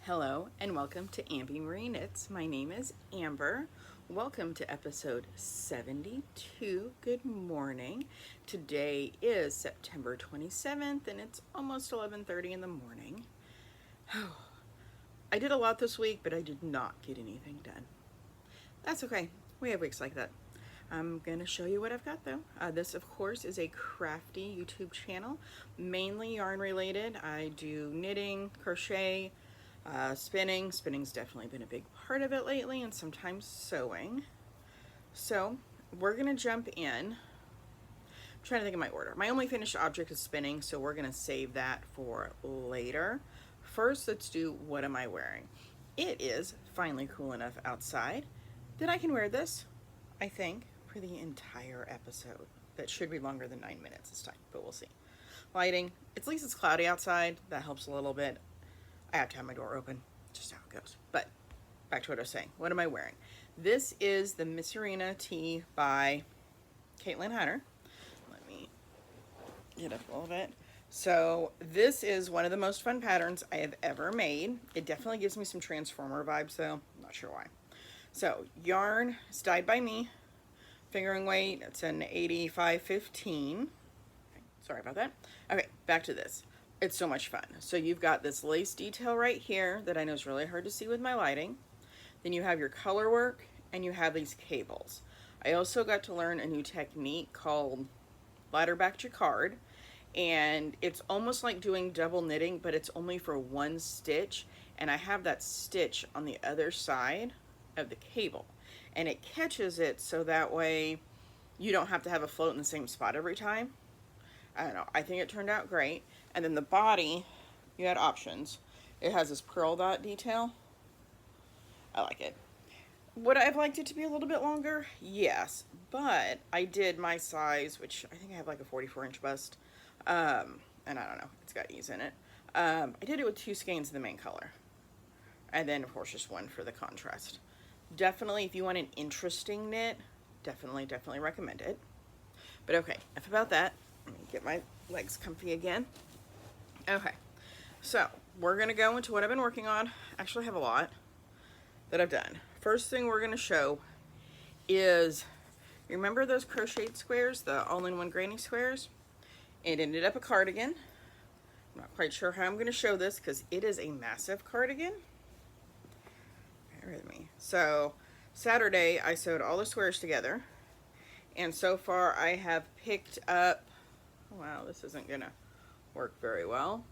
Hello and welcome to Ambi Marie Knits. My name is Amber. Welcome to episode 72. Good morning. Today is September 27th and it's almost 11:30 in the morning. I did a lot this week, but I did not get anything done. That's okay. We have weeks like that. I'm going to show you what I've got though. This of course is a crafty YouTube channel, mainly yarn related. I do knitting, crochet, spinning. Spinning's definitely been a big part of it lately, and sometimes sewing. So we're going to jump in. I'm trying to think of my order. My only finished object is spinning, so we're going to save that for later. First, let's do what am I wearing. It is finally cool enough outside that I can wear this, I think, for the entire episode. That should be longer than 9 minutes this time, but we'll see. Lighting, at least it's cloudy outside. That helps a little bit. I have to have my door open, just how it goes. But back to what I was saying. What am I wearing? This is the Misurina Tee by Caitlin Hunter. Let me get up a little bit. So this is one of the most fun patterns I have ever made. It definitely gives me some Transformer vibes though. I'm not sure why. So yarn is dyed by me. Fingering weight, it's an 8515. Okay, sorry about that. Okay, back to this. It's so much fun. So you've got this lace detail right here that I know is really hard to see with my lighting. Then you have your color work and you have these cables. I also got to learn a new technique called ladder back jacquard, and it's almost like doing double knitting, but it's only for one stitch, and I have that stitch on the other side of the cable, and it catches it so that way you don't have to have a float in the same spot every time. I don't know, I think it turned out great. And then the body, you had options. It has this pearl dot detail. I like it. Would I have liked it to be a little bit longer? Yes, but I did my size, which I think I have like a 44-inch bust, and I don't know, it's got ease in it. I did it with 2 skeins of the main color, and then of course just one for the contrast. Definitely, if you want an interesting knit, definitely recommend it. But okay, enough about that. Let me get my legs comfy again. Okay, so we're gonna go into what I've been working on. Actually, I have a lot that I've done. First thing we're gonna show is, remember those crocheted squares, the all-in-one granny squares? It ended up a cardigan. I'm not quite sure how I'm gonna show this because it is a massive cardigan. Bear with me. So Saturday I sewed all the squares together, and so far I have picked up, wow, this isn't gonna work very well.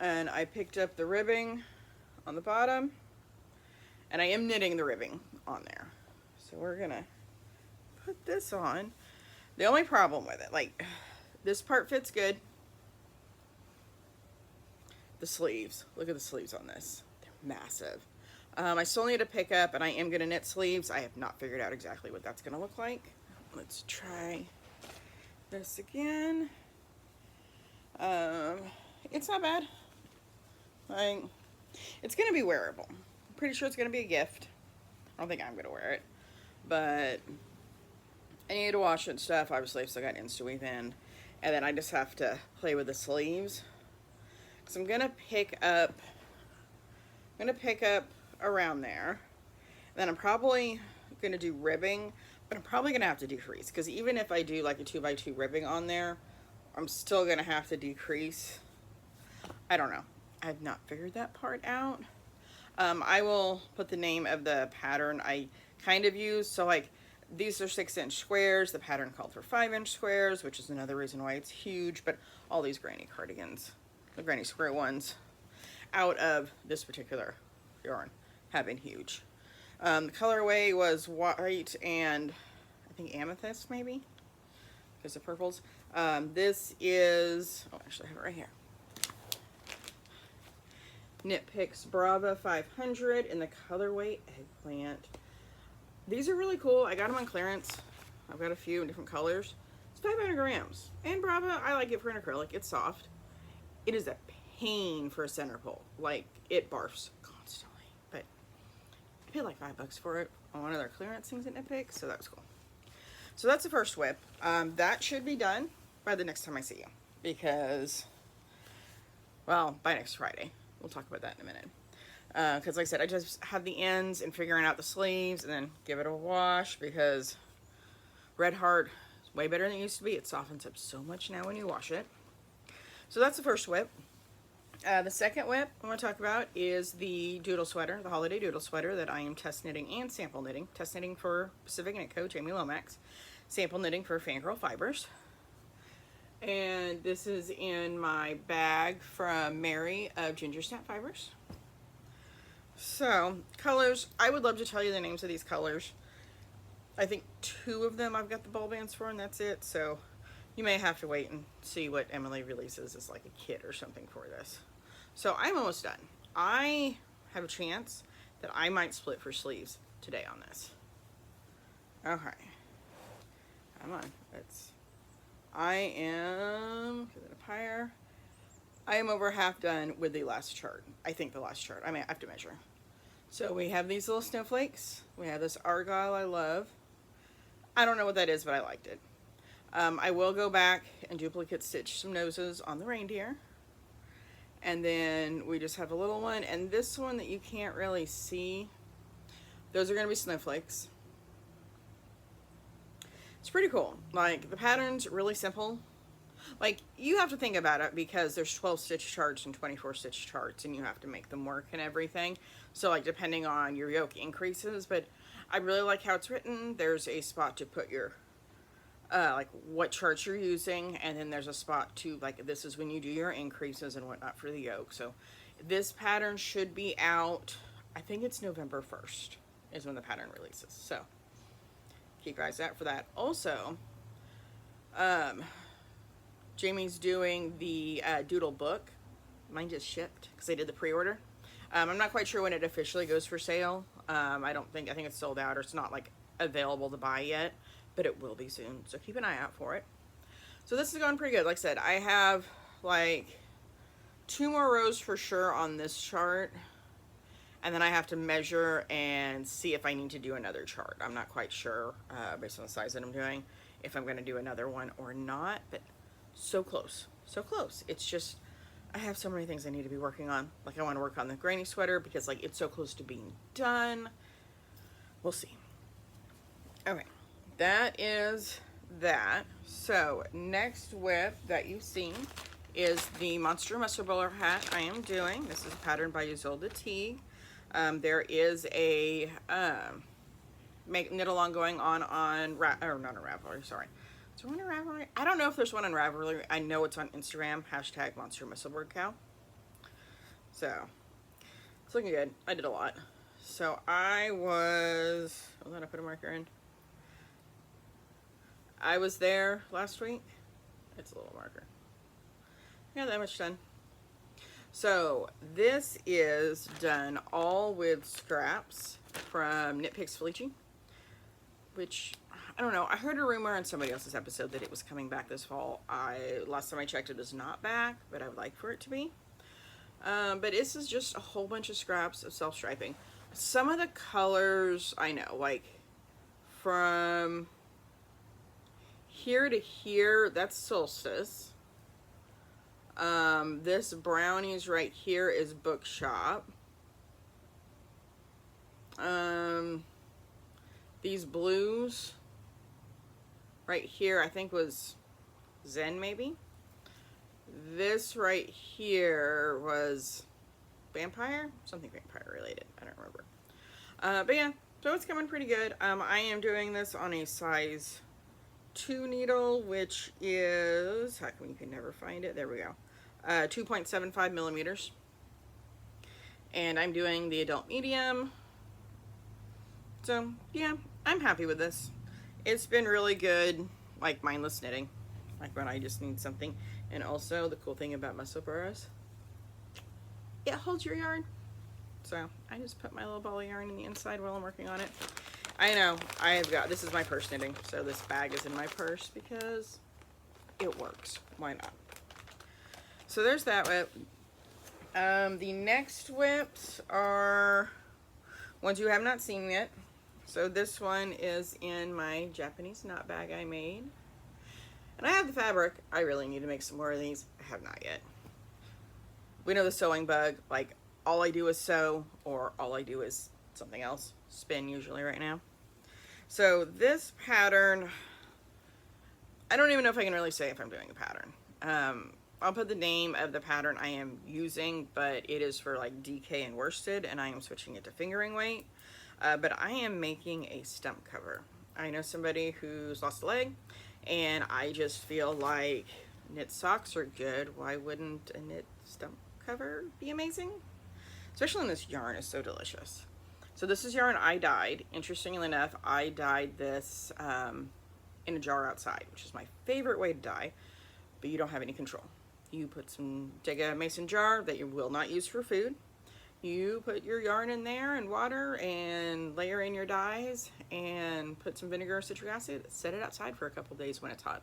And I picked up the ribbing on the bottom, and I am knitting the ribbing on there. So we're gonna put this on. The only problem with it, like, this part fits good. The sleeves, look at the sleeves on this. They're massive. I still need to pick up, and I am gonna knit sleeves. I have not figured out exactly what that's gonna look like. Let's try this again. It's not bad. Like, it's gonna be wearable. I'm pretty sure it's gonna be a gift. I don't think I'm gonna wear it, but I need to wash it and stuff. Obviously, I've still got Insta-weave in, and then I just have to play with the sleeves. So I'm gonna pick up around there. Then I'm probably gonna do ribbing, but I'm probably gonna have to decrease, because even if I do like a 2x2 ribbing on there, I'm still gonna have to decrease. I don't know. I've not figured that part out. I will put the name of the pattern I kind of use. So like, these are 6-inch squares. The pattern called for 5-inch squares, which is another reason why it's huge. But all these granny cardigans, the granny square ones, out of this particular yarn, have been huge. The colorway was white and I think amethyst, maybe, because of purples. This is, oh, actually I have it right here. Knit Picks Brava 500 in the colorway Eggplant. These are really cool. I got them on clearance. I've got a few in different colors. It's 500 grams. And Brava, I like it for an acrylic. It's soft. It is a pain for a center pull. Like, it barfs constantly. But I paid like $5 for it on one of their clearance things at Knit Picks, so that was cool. So that's the first whip. That should be done by the next time I see you, because, well, by next Friday. we'll talk about that in a minute. Because like I said, I just have the ends and figuring out the sleeves and then give it a wash, because Red Heart is way better than it used to be. It softens up so much now when you wash it. So that's the first WIP. The second WIP I want to talk about is the Doodle sweater, the holiday Doodle sweater that I am test knitting and sample knitting. Test knitting for Pacific Knit Co. Jamie Lomax. Sample knitting for Fangirl Fibers. And this is in my bag from Mary of Ginger Snap Fibers. So, colors, I would love to tell you the names of these colors. I think 2 of them I've got the ball bands for, and that's it. So, you may have to wait and see what Emily releases as like a kit or something for this. So, I'm almost done. I have a chance that I might split for sleeves today on this. Okay. Come on. I am over half done with the last chart. I think the last chart. I mean, I have to measure. So we have these little snowflakes. We have this argyle I love. I don't know what that is, but I liked it. I will go back and duplicate stitch some noses on the reindeer. And then we just have a little one. And this one that you can't really see, those are going to be snowflakes. It's pretty cool. Like, the pattern's really simple. Like, you have to think about it because there's 12 stitch charts and 24 stitch charts, and you have to make them work and everything. So, like, depending on your yoke increases, but I really like how it's written. There's a spot to put your, like, what charts you're using, and then there's a spot to, like, this is when you do your increases and whatnot for the yoke. So, this pattern should be out, I think it's November 1st is when the pattern releases. So, keep your eyes out for that. Also, Jamie's doing the Doodle book. Mine just shipped because I did the pre-order. I'm not quite sure when it officially goes for sale. I think it's sold out, or it's not like available to buy yet, but it will be soon. So keep an eye out for it. So this is going pretty good. Like I said, I have like 2 more rows for sure on this chart. And then I have to measure and see if I need to do another chart. I'm not quite sure, based on the size that I'm doing, if I'm going to do another one or not. But so close. So close. It's just, I have so many things I need to be working on. Like, I want to work on the granny sweater because, like, it's so close to being done. We'll see. Okay. That is that. So, next WIP that you've seen is the Monster Muscle Bowler hat I am doing. This is a pattern by Misurina Tee. There is a knit along going on not on Ravelry, sorry. Is there one on Ravelry? I don't know if there's one on Ravelry. I know it's on Instagram, hashtag Monster Musselburgh Cow. So, it's looking good. I did a lot. So I put a marker in. I was there last week. It's a little marker. Yeah, that much done. So this is done all with scraps from Knit Picks Felici, which, I don't know, I heard a rumor on somebody else's episode that it was coming back this fall. Last time I checked, it is not back, but I would like for it to be. But this is just a whole bunch of scraps of self-striping. Some of the colors, I know, like from here to here, that's Solstice. This brownies right here is Bookshop. These blues right here, I think was Zen maybe. This right here was Vampire? Something vampire related. I don't remember. But yeah, so it's coming pretty good. I am doing this on a size 2 needle, which is, how come you can never find it? There we go. 2.75 millimeters. And I'm doing the adult medium. So yeah, I'm happy with this. It's been really good, like mindless knitting, like when I just need something. And also the cool thing about Musselburgh, it holds your yarn. So I just put my little ball of yarn in the inside while I'm working on it. I know, this is my purse knitting, so this bag is in my purse because it works. Why not? So there's that WIP. The next WIPs are ones you have not seen yet. So this one is in my Japanese knot bag I made. And I have the fabric. I really need to make some more of these. I have not yet. We know the sewing bug. Like, all I do is sew, or all I do is something else, spin usually right now. So this pattern, I don't even know if I can really say if I'm doing a pattern. I'll put the name of the pattern I am using, but it is for like DK and worsted, and I am switching it to fingering weight. But I am making a stump cover. I know somebody who's lost a leg, and I just feel like knit socks are good. Why wouldn't a knit stump cover be amazing? Especially when this yarn is so delicious. So this is yarn I dyed. Interestingly enough, I dyed this in a jar outside, which is my favorite way to dye, but you don't have any control. You take a mason jar that you will not use for food. You put your yarn in there and water and layer in your dyes and put some vinegar or citric acid, set it outside for a couple days when it's hot.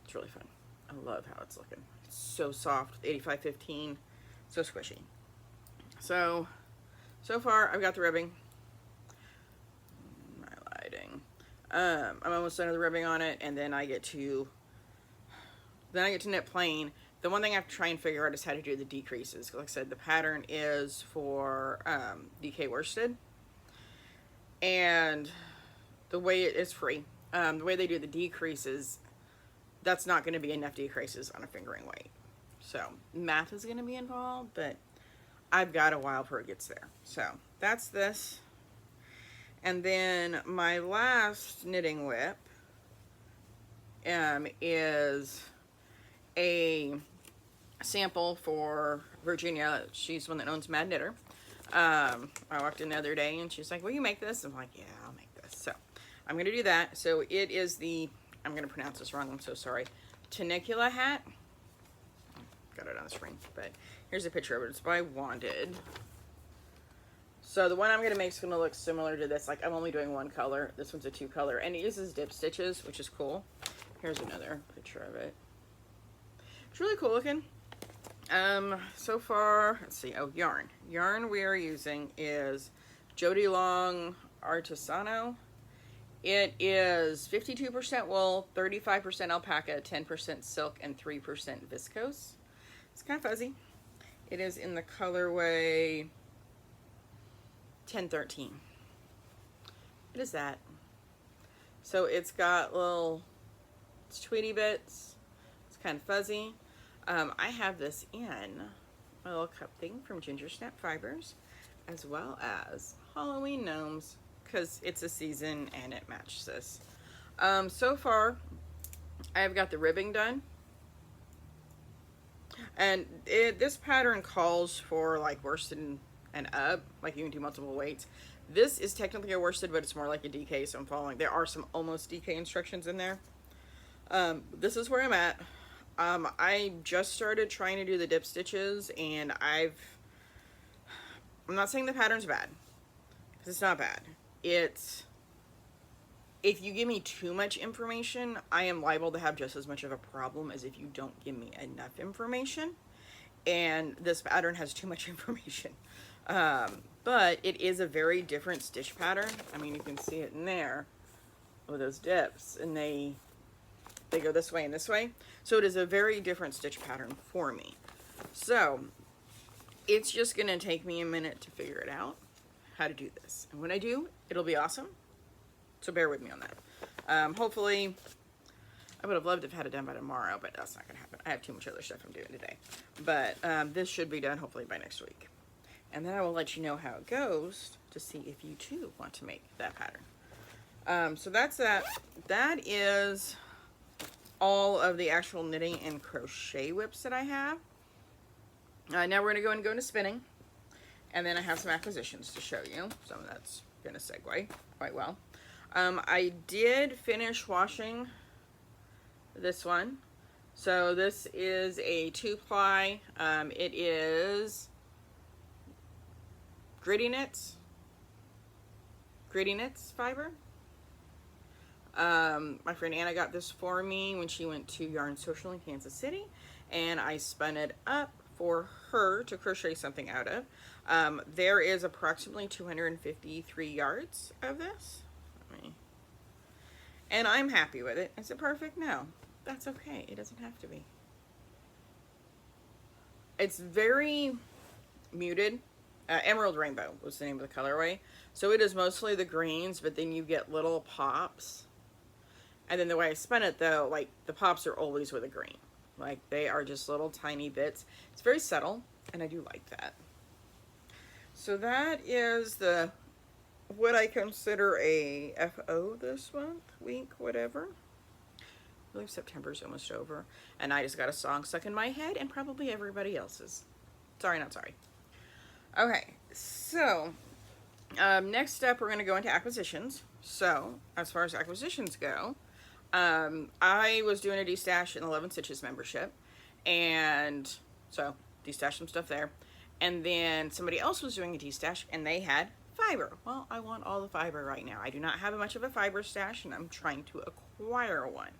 It's really fun. I love how it's looking. It's so soft, 85-15, so squishy. So far I've got the ribbing. My lighting. I'm almost done with the ribbing on it, and then I get to knit plain. The one thing I have to try and figure out is how to do the decreases. Like I said, the pattern is for DK worsted, and the way it's free. The way they do the decreases, that's not going to be enough decreases on a fingering weight. So math is going to be involved, but I've got a while before it gets there. So that's this. And then my last knitting whip is a sample for Virginia. She's the one that owns Mad Knitter. I walked in the other day and she's like, will you make this? I'm like, yeah, I'll make this. So I'm going to do that. So it is the, I'm going to pronounce this wrong, I'm so sorry, Tentacula hat. Got it on the screen, but here's a picture of it. It's by Wanted. So the one I'm going to make is going to look similar to this. Like, I'm only doing one color. This one's a 2-color, and it uses dip stitches, which is cool. Here's another picture of it. It's really cool looking. So far, let's see. Oh, yarn. Yarn we are using is Jody Long Artisano. It is 52% wool, 35% alpaca, 10% silk, and 3% viscose. It's kind of fuzzy. It is in the colorway 1013. What is that? So it's got it's tweety bits. It's kind of fuzzy. I have this in my little cup thing from Ginger Snap Fibers, as well as Halloween gnomes, because it's a season and it matches this. So far, I've got the ribbing done. And this pattern calls for like worsted and up, like you can do multiple weights. This is technically a worsted, but it's more like a DK, so I'm following. There are some almost DK instructions in there. This is where I'm at. I just started trying to do the dip stitches, and I'm not saying the pattern's bad, because it's not bad. It's, if you give me too much information, I am liable to have just as much of a problem as if you don't give me enough information. And this pattern has too much information. But it is a very different stitch pattern. I mean, you can see it in there with those dips, and they go this way and this way. So it is a very different stitch pattern for me. So it's just gonna take me a minute to figure it out, how to do this. And when I do, it'll be awesome. So bear with me on that. Hopefully, I would have loved to have had it done by tomorrow, but that's not gonna happen. I have too much other stuff I'm doing today. But this should be done hopefully by next week. And then I will let you know how it goes to see if you too want to make that pattern. So that's that. That is all of the actual knitting and crochet whips that I have. Now we're gonna go into spinning. And then I have some acquisitions to show you. So that's gonna segue quite well. I did finish washing this one. So this is a 2-ply. It is Gritty Knits fiber. My friend Anna got this for me when she went to Yarn Social in Kansas City, and I spun it up for her to crochet something out of. There is approximately 253 yards of this. And I'm happy with it. Is it perfect? No. That's okay. It doesn't have to be. It's very muted. Emerald Rainbow was the name of the colorway. So it is mostly the greens, but then you get little pops. And then the way I spun it though, like the pops are always with a green. Like they are just little tiny bits. It's very subtle, and I do like that. So that is the what I consider a FO this month, week, whatever. I believe September's almost over, and I just got a song stuck in my head, and probably everybody else's. Sorry, not sorry. Okay, so next up, we're going to go into acquisitions. So as far as acquisitions go, I was doing a D-Stash and 11 Stitches membership, and so D-Stash some stuff there. And then somebody else was doing a D-Stash, and they had fiber. Well, I want all the fiber right now. I do not have much of a fiber stash, and I'm trying to acquire one.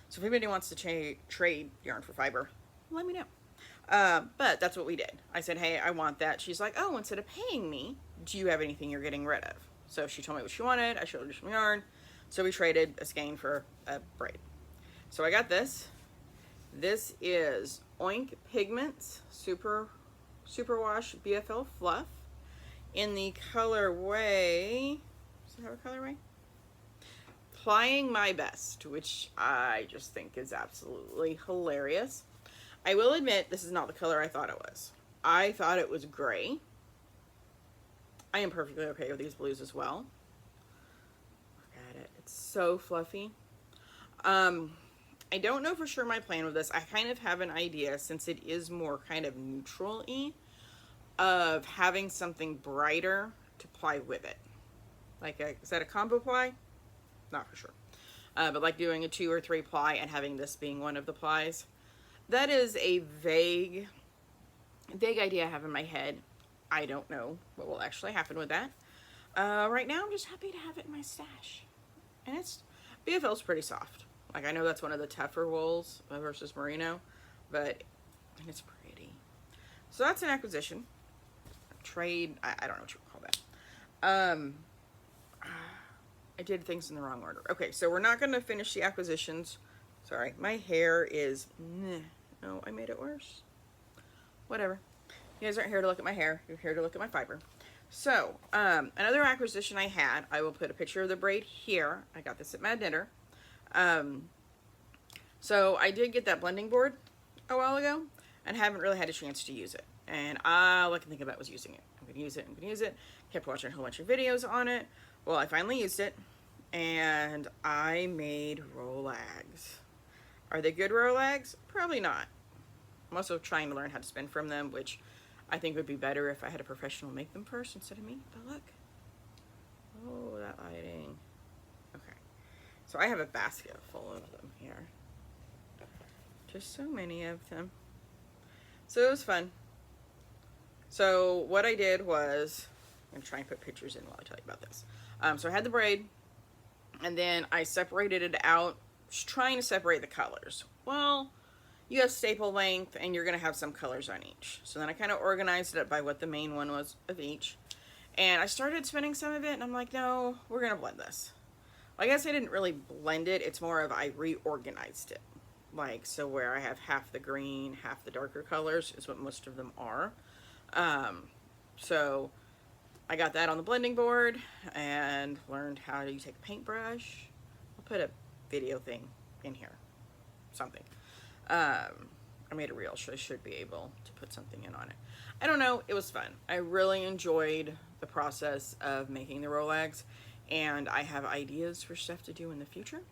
So if anybody wants to trade yarn for fiber, let me know. But that's what we did. I said, hey, I want that. She's like, oh, instead of paying me, do you have anything you're getting rid of? So she told me what she wanted. I showed her some yarn. So we traded a skein for a braid. So I got this. This is Oink Pigments Super Wash BFL Fluff in the colorway. Does it have a colorway? Plying My Best, which I just think is absolutely hilarious. I will admit, this is not the color I thought it was. I thought it was gray. I am perfectly okay with these blues as well. Look at it. It's so fluffy. I don't know for sure my plan with this. I kind of have an idea, since it is more kind of neutral-y, of having something brighter to ply with it. Like, is that a combo ply? Not for sure. But like doing a 2 or 3 ply and having this being one of the plies. That is a vague idea I have in my head. I don't know what will actually happen with that. Right now, I'm just happy to have it in my stash. And BFL's pretty soft. Like, I know that's one of the tougher wools versus merino, and it's pretty. So that's an acquisition. Trade, I don't know what you would call that. I did things in the wrong order. Okay, so we're not going to finish the acquisitions. Sorry, my hair is, no, I made it worse. Whatever. You guys aren't here to look at my hair. You're here to look at my fiber. So, another acquisition I had, I will put a picture of the braid here. I got this at Mad Knitter. So I did get that blending board a while ago and haven't really had a chance to use it. And all I can think about was using it. I'm going to use it, I'm going to use it. Kept watching a whole bunch of videos on it. Well, I finally used it, and I made Rolags. Are they good Rolags? Probably not. I'm also trying to learn how to spin from them, which I think would be better if I had a professional make them first instead of me. But look. Oh, that lighting. Okay. So I have a basket full of them here. Just so many of them. So it was fun. So what I did was, I'm going to try and put pictures in while I tell you about this. So I had the braid, and then I separated it out, just trying to separate the colors. Well, you have staple length, and you're going to have some colors on each. So then I kind of organized it by what the main one was of each. And I started spinning some of it, and I'm like, no, we're going to blend this. Well, I guess I didn't really blend it. It's more of I reorganized it. Like, so where I have half the green, half the darker colors is what most of them are. So I got that on the blending board and learned how to take a paintbrush. I'll put a video thing in here. Something. I made a reel, so I should be able to put something in on it. I don't know. It was fun. I really enjoyed the process of making the Rolags, and I have ideas for stuff to do in the future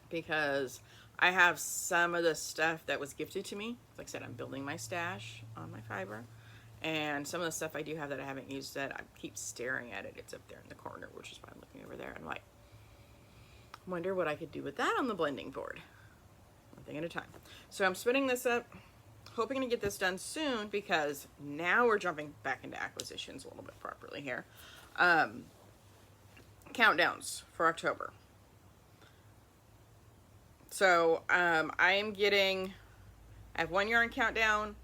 because I have some of the stuff that was gifted to me. Like I said, I'm building my stash on my fiber. And some of the stuff I do have that I haven't used yet, I keep staring at it. It's up there in the corner, which is why I'm looking over there. I'm like, wonder what I could do with that on the blending board. One thing at a time. So I'm spinning this up, hoping to get this done soon because now we're jumping back into acquisitions a little bit properly here. Countdowns for October. So I have one yarn countdown,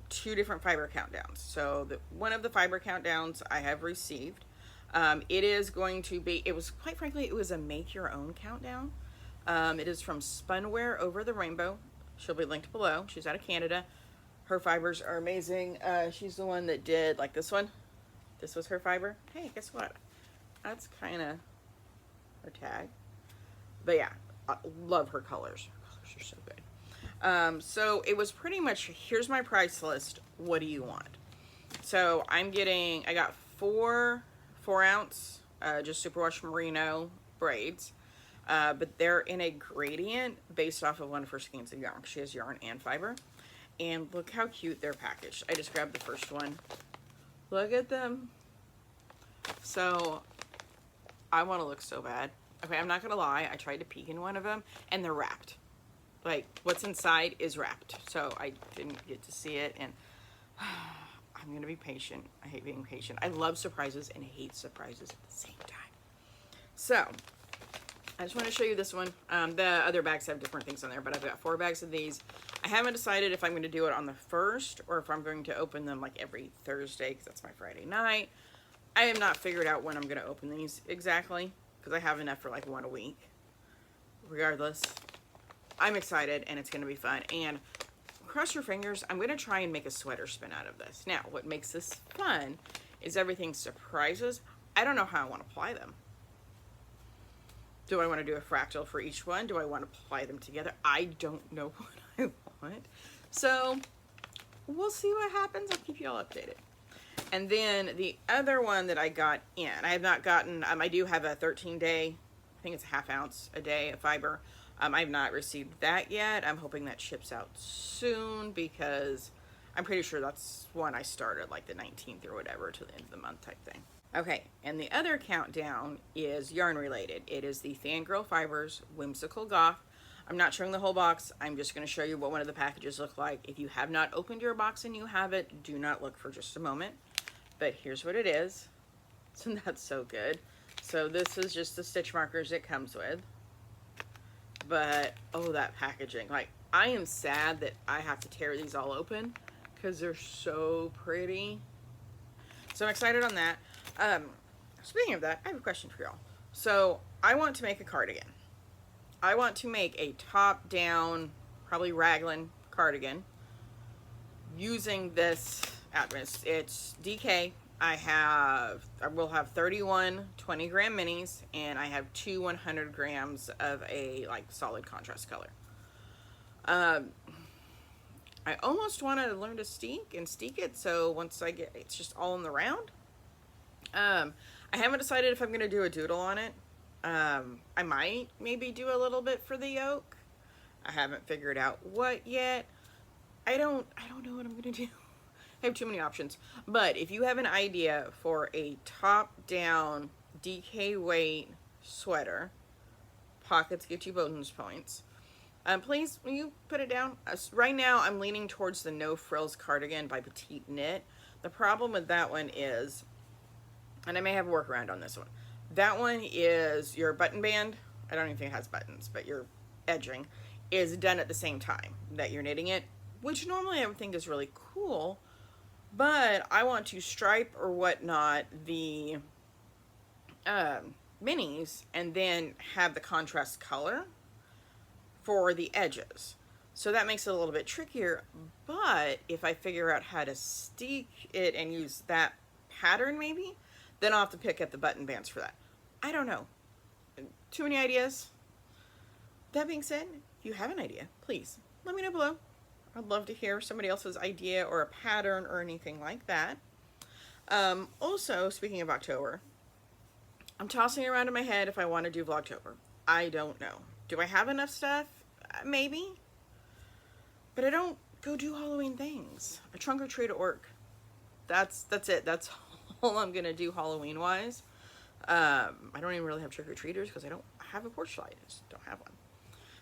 2 different fiber countdowns. So one of the fiber countdowns I have received. It is going to be, quite frankly, it was a make your own countdown. It is from Spun Ware Over the Rainbow. She'll be linked below. She's out of Canada. Her fibers are amazing. She's the one that did like this one. This was her fiber. Hey, guess what? That's kind of her tag. But yeah, I love her colors. Her colors are so good. So it was pretty much, here's my price list. What do you want? So I got 4-ounce, just superwash merino braids. But they're in a gradient based off of one of her skeins of yarn. She has yarn and fiber. And look how cute they're packaged. I just grabbed the first one. Look at them. So I want to look so bad. Okay, I'm not gonna lie, I tried to peek in one of them and they're wrapped. Like, what's inside is wrapped. So I didn't get to see it, and I'm gonna be patient. I hate being patient. I love surprises and hate surprises at the same time. So I just want to show you this one. The other bags have different things on there, but I've got 4 bags of these. I haven't decided if I'm going to do it on the 1st or if I'm going to open them like every Thursday, because that's my Friday night. I have not figured out when I'm going to open these exactly, because I have enough for like 1 a week. Regardless, I'm excited and it's going to be fun. And cross your fingers, I'm going to try and make a sweater spin out of this. Now, what makes this fun is everything surprises. I don't know how I want to apply them. Do I want to do a fractal for each one? Do I want to apply them together? I don't know what I want. So we'll see what happens. I'll keep you all updated. And then the other one that I got in, I have not gotten, I do have a 13-day, I think it's a 1/2 ounce a day of fiber. I have not received that yet. I'm hoping that ships out soon, because I'm pretty sure that's one I started like the 19th or whatever to the end of the month type thing. Okay, and the other countdown is yarn related. It is the Fangirl Fibers Whimsical Goth. I'm not showing the whole box. I'm just going to show you what one of the packages look like. If you have not opened your box and you have it, do not look for just a moment. But here's what it is. So that's so good. So this is just the stitch markers it comes with. But, oh, that packaging. Like, I am sad that I have to tear these all open because they're so pretty. So I'm excited on that. Speaking of that, I have a question for y'all. So I want to make a cardigan. I want to make a top-down, probably raglan cardigan using this address. It's DK. I will have 31 20-gram minis, and I have 2 100 grams of a like solid contrast color. I almost want to learn to steek it, so once I get, it's just all in the round. I haven't decided if I'm going to do a doodle on it. I might maybe do a little bit for the yoke. I haven't figured out what yet. I don't know what I'm going to do. I have too many options. But if you have an idea for a top-down DK weight sweater, pockets get you bonus points, please, will you put it down? Right now, I'm leaning towards the No Frills Cardigan by Petite Knit. The problem with that one is, and I may have a workaround on this one, that one is your button band, I don't even think it has buttons, but your edging is done at the same time that you're knitting it, which normally I would think is really cool, but I want to stripe or whatnot the minis and then have the contrast color for the edges. So that makes it a little bit trickier, but if I figure out how to steek it and use that pattern maybe, then I'll have to pick up the button bands for that. I don't know. Too many ideas. That being said, if you have an idea, please let me know below. I'd love to hear somebody else's idea or a pattern or anything like that. Also, speaking of October, I'm tossing around in my head if I want to do Vlogtober. I don't know. Do I have enough stuff? Maybe. But I don't go do Halloween things. I trunk or treat at work. That's it. That's all I'm going to do Halloween-wise. I don't even really have trick-or-treaters because I don't have a porch light. I just don't have one.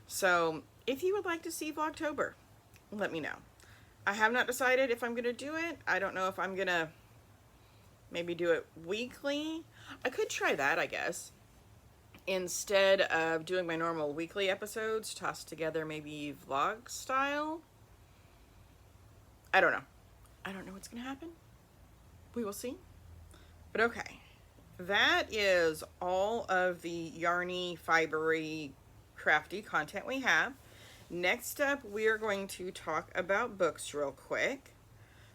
So, if you would like to see Vlogtober, let me know. I have not decided if I'm going to do it. I don't know if I'm going to maybe do it weekly. I could try that, I guess. Instead of doing my normal weekly episodes, toss together maybe vlog style. I don't know. I don't know what's going to happen. We will see. But okay. That is all of the yarny, fibery, crafty content we have. Next up, we are going to talk about books real quick.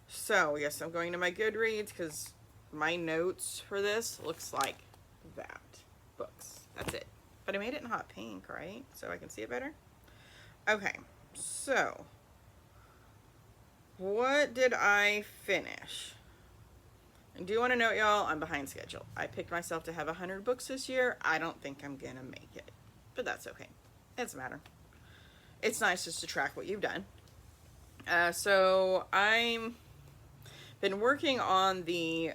So, yes, I'm going to my Goodreads because my notes for this looks like that. Books. That's it. But I made it in hot pink, right? So I can see it better. Okay, so what did I finish? I do want to note, y'all, I'm behind schedule. I picked myself to have 100 books this year. I don't think I'm gonna make it, but that's okay. It doesn't matter. It's nice just to track what you've done. So I'm been working on the,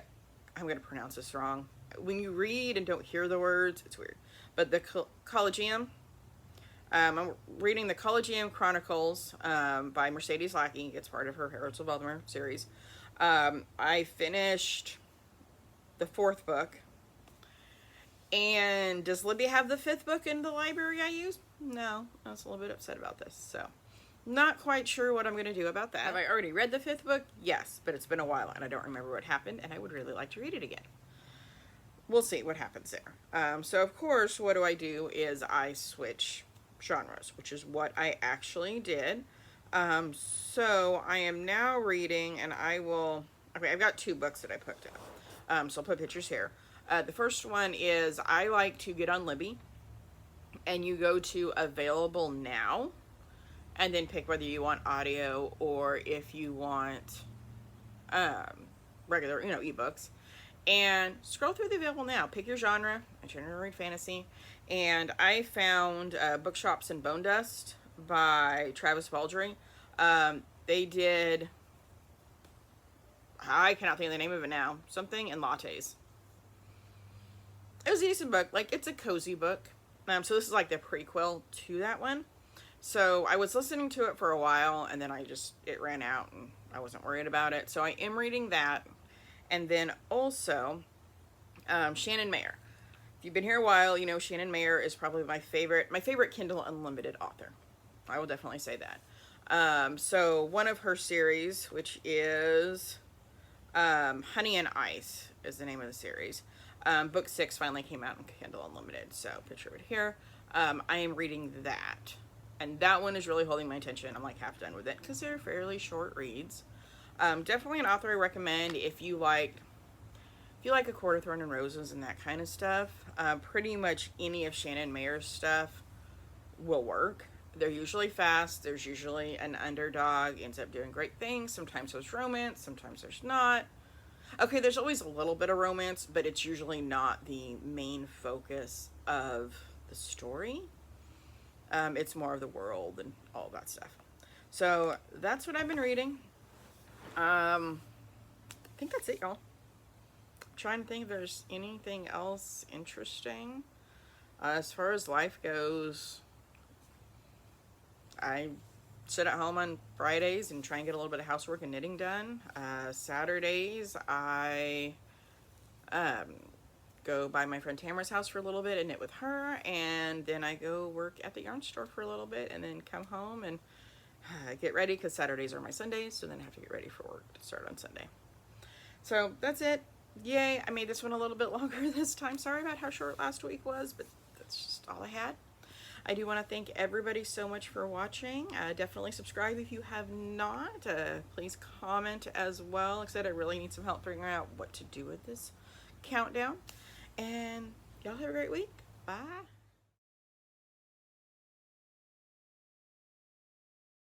I'm gonna pronounce this wrong. When you read and don't hear the words, it's weird. But the Collegium, I'm reading the Collegium Chronicles by Mercedes Lackey. It's part of her Heralds of Valdemar series. I finished the 4th book. And does Libby have the 5th book in the library I used? No, I was a little bit upset about this. So, not quite sure what I'm going to do about that. Have I already read the 5th book? Yes, but it's been a while and I don't remember what happened, and I would really like to read it again. We'll see what happens there. So, of course, what do is I switch genres, which is what I actually did. So I am now reading, and I will, okay, I've got 2 books that I picked up. So I'll put pictures here. The first one is, I like to get on Libby, and you go to available now, and then pick whether you want audio or if you want, regular, ebooks. And scroll through the available now. Pick your genre. I generally read fantasy. And I found Bookshops and Bone Dust by Travis Baldry. They did, I cannot think of the name of it now, something and Lattes. It was a decent book. Like, it's a cozy book. So this is like the prequel to that one. So I was listening to it for a while, and then it ran out, and I wasn't worried about it. So I am reading that. And then also, Shannon Mayer. If you've been here a while, you know Shannon Mayer is probably my favorite Kindle Unlimited author. I will definitely say that. So one of her series, which is Honey and Ice, is the name of the series. Book 6 finally came out in Kindle Unlimited, so picture of it here. I am reading that, and that one is really holding my attention. I'm like half done with it because they're fairly short reads. Definitely an author I recommend if you like A Court of Thorn and Roses and that kind of stuff. Pretty much any of Shannon Mayer's stuff will work. They're usually fast. There's usually an underdog ends up doing great things. Sometimes there's romance, sometimes there's not. Okay, there's always a little bit of romance, but it's usually not the main focus of the story. It's more of the world and all that stuff. So that's what I've been reading. I think that's it, y'all. I'm trying to think if there's anything else interesting. As far as life goes, I sit at home on Fridays and try and get a little bit of housework and knitting done. Saturdays, I go by my friend Tamara's house for a little bit and knit with her, and then I go work at the yarn store for a little bit and then come home and get ready, because Saturdays are my Sundays, so then I have to get ready for work to start on Sunday. So that's it. Yay, I made this one a little bit longer this time. Sorry about how short last week was, but that's just all I had. I do want to thank everybody so much for watching. Definitely subscribe if you have not. Please comment as well. Like I said, I really need some help figuring out what to do with this countdown. And y'all have a great week. Bye.